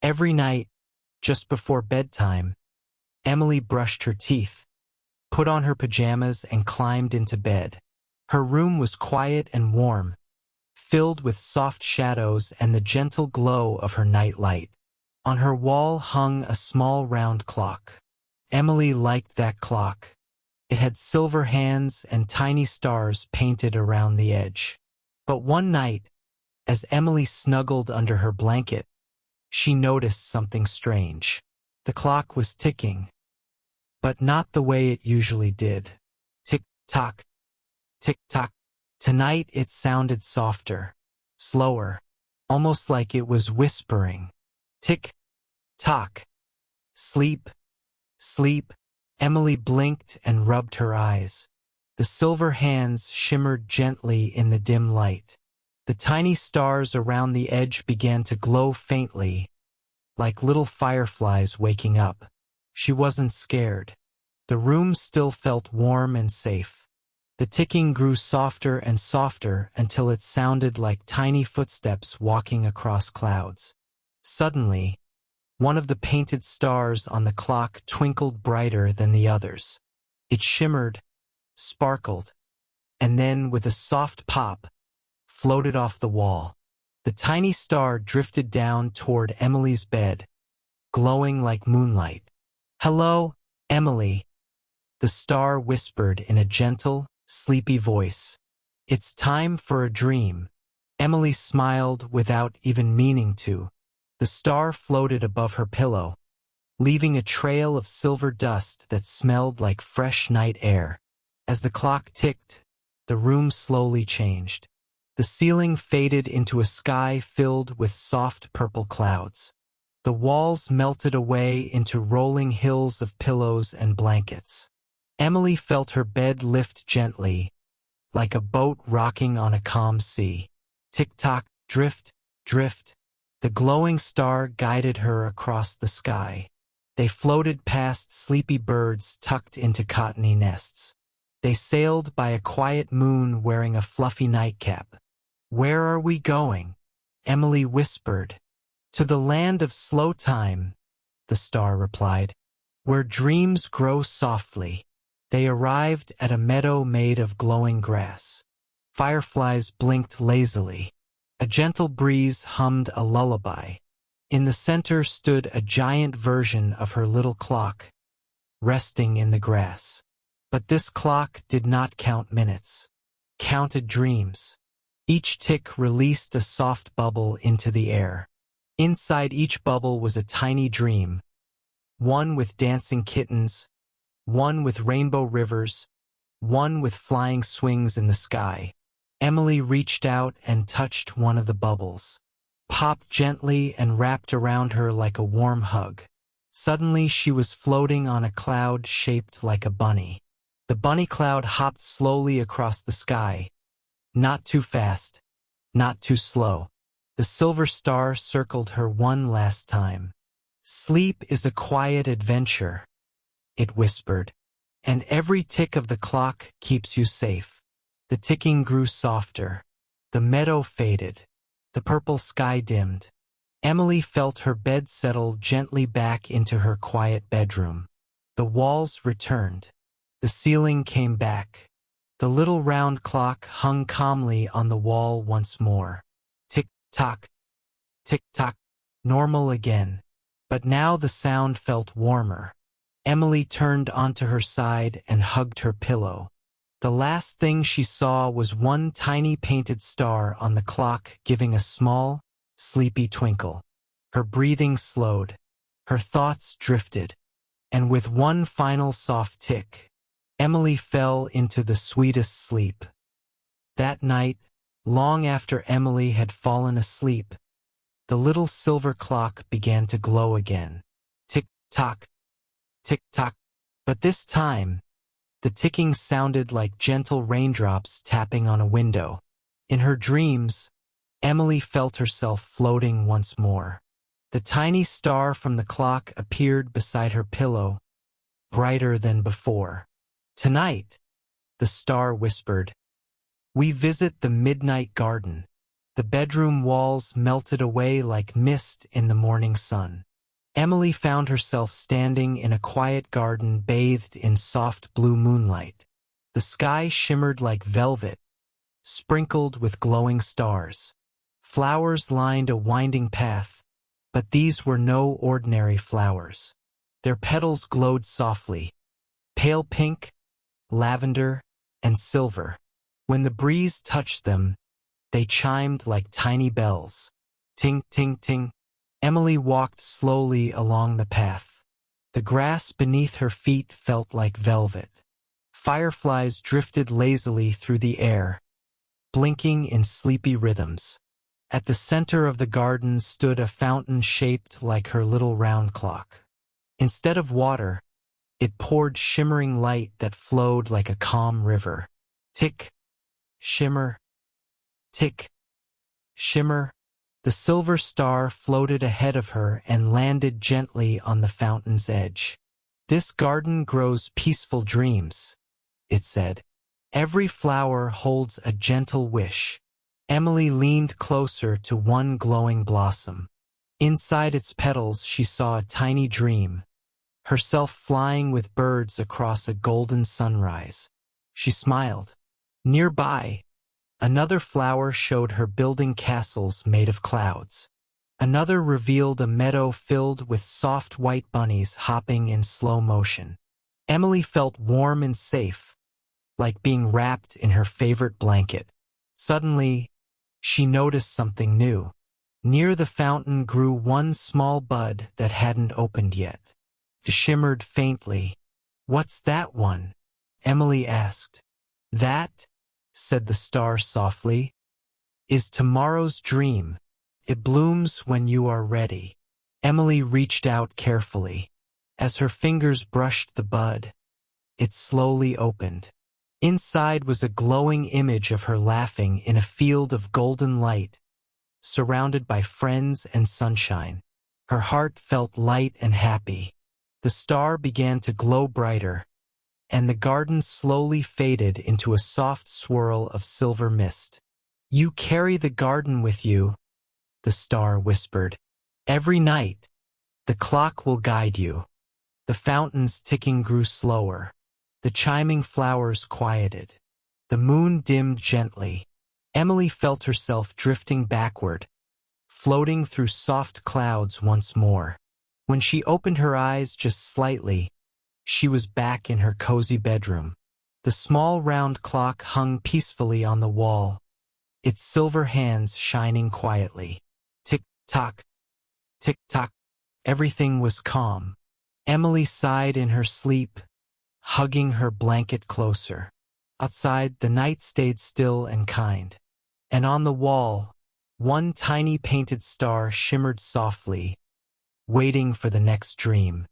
Every night, just before bedtime, Emily brushed her teeth, put on her pajamas, and climbed into bed. Her room was quiet and warm, filled with soft shadows and the gentle glow of her nightlight. On her wall hung a small round clock. Emily liked that clock. It had silver hands and tiny stars painted around the edge. But one night, as Emily snuggled under her blanket, she noticed something strange. The clock was ticking, but not the way it usually did. Tick-tock, tick-tock. Tonight it sounded softer, slower, almost like it was whispering. Tick-tock. Sleep, sleep. Emily blinked and rubbed her eyes. The silver hands shimmered gently in the dim light. The tiny stars around the edge began to glow faintly, like little fireflies waking up. She wasn't scared. The room still felt warm and safe. The ticking grew softer and softer until it sounded like tiny footsteps walking across clouds. Suddenly, one of the painted stars on the clock twinkled brighter than the others. It shimmered, sparkled, and then, with a soft pop, floated off the wall. The tiny star drifted down toward Emily's bed, glowing like moonlight. "Hello, Emily," the star whispered in a gentle, sleepy voice. "It's time for a dream." Emily smiled without even meaning to. The star floated above her pillow, leaving a trail of silver dust that smelled like fresh night air. As the clock ticked, the room slowly changed. The ceiling faded into a sky filled with soft purple clouds. The walls melted away into rolling hills of pillows and blankets. Emily felt her bed lift gently, like a boat rocking on a calm sea. Tick-tock, drift, drift. The glowing star guided her across the sky. They floated past sleepy birds tucked into cottony nests. They sailed by a quiet moon wearing a fluffy nightcap. "Where are we going?" Emily whispered. "To the land of slow time," the star replied, "where dreams grow softly." They arrived at a meadow made of glowing grass. Fireflies blinked lazily. A gentle breeze hummed a lullaby. In the center stood a giant version of her little clock, resting in the grass. But this clock did not count minutes, counted dreams. Each tick released a soft bubble into the air. Inside each bubble was a tiny dream, one with dancing kittens, one with rainbow rivers, one with flying swings in the sky. Emily reached out and touched one of the bubbles, popped gently and wrapped around her like a warm hug. Suddenly she was floating on a cloud shaped like a bunny. The bunny cloud hopped slowly across the sky, not too fast, not too slow. The silver star circled her one last time. "Sleep is a quiet adventure," it whispered, "and every tick of the clock keeps you safe." The ticking grew softer. The meadow faded. The purple sky dimmed. Emily felt her bed settle gently back into her quiet bedroom. The walls returned. The ceiling came back. The little round clock hung calmly on the wall once more. Tick-tock, tick-tock, normal again. But now the sound felt warmer. Emily turned onto her side and hugged her pillow. The last thing she saw was one tiny painted star on the clock giving a small, sleepy twinkle. Her breathing slowed. Her thoughts drifted. And with one final soft tick, Emily fell into the sweetest sleep. That night, long after Emily had fallen asleep, the little silver clock began to glow again. Tick-tock, tick-tock. But this time, the ticking sounded like gentle raindrops tapping on a window. In her dreams, Emily felt herself floating once more. The tiny star from the clock appeared beside her pillow, brighter than before. "Tonight," the star whispered, "we visit the midnight garden. The bedroom walls melted away like mist in the morning sun. Emily found herself standing in a quiet garden bathed in soft blue moonlight. The sky shimmered like velvet, sprinkled with glowing stars. Flowers lined a winding path, but these were no ordinary flowers. Their petals glowed softly, pale pink, lavender, and silver. When the breeze touched them, they chimed like tiny bells. Ting, ting, ting. Emily walked slowly along the path. The grass beneath her feet felt like velvet. Fireflies drifted lazily through the air, blinking in sleepy rhythms. At the center of the garden stood a fountain shaped like her little round clock. Instead of water, it poured shimmering light that flowed like a calm river. Tick, shimmer, tick, shimmer. The silver star floated ahead of her and landed gently on the fountain's edge. "This garden grows peaceful dreams," it said. "Every flower holds a gentle wish." Emily leaned closer to one glowing blossom. Inside its petals she saw a tiny dream, herself flying with birds across a golden sunrise. She smiled. Nearby, another flower showed her building castles made of clouds. Another revealed a meadow filled with soft white bunnies hopping in slow motion. Emily felt warm and safe, like being wrapped in her favorite blanket. Suddenly, she noticed something new. Near the fountain grew one small bud that hadn't opened yet. It shimmered faintly. "What's that one?" Emily asked. "That," said the star softly, "is tomorrow's dream. It blooms when you are ready." Emily reached out carefully. As her fingers brushed the bud, it slowly opened. Inside was a glowing image of her laughing in a field of golden light, surrounded by friends and sunshine. Her heart felt light and happy. The star began to glow brighter, and the garden slowly faded into a soft swirl of silver mist. "You carry the garden with you," the star whispered. "Every night, the clock will guide you." The fountain's ticking grew slower. The chiming flowers quieted. The moon dimmed gently. Emily felt herself drifting backward, floating through soft clouds once more. When she opened her eyes just slightly, she was back in her cozy bedroom. The small round clock hung peacefully on the wall, its silver hands shining quietly. Tick-tock, tick-tock. Everything was calm. Emily sighed in her sleep, hugging her blanket closer. Outside, the night stayed still and kind. And on the wall, one tiny painted star shimmered softly, waiting for the next dream.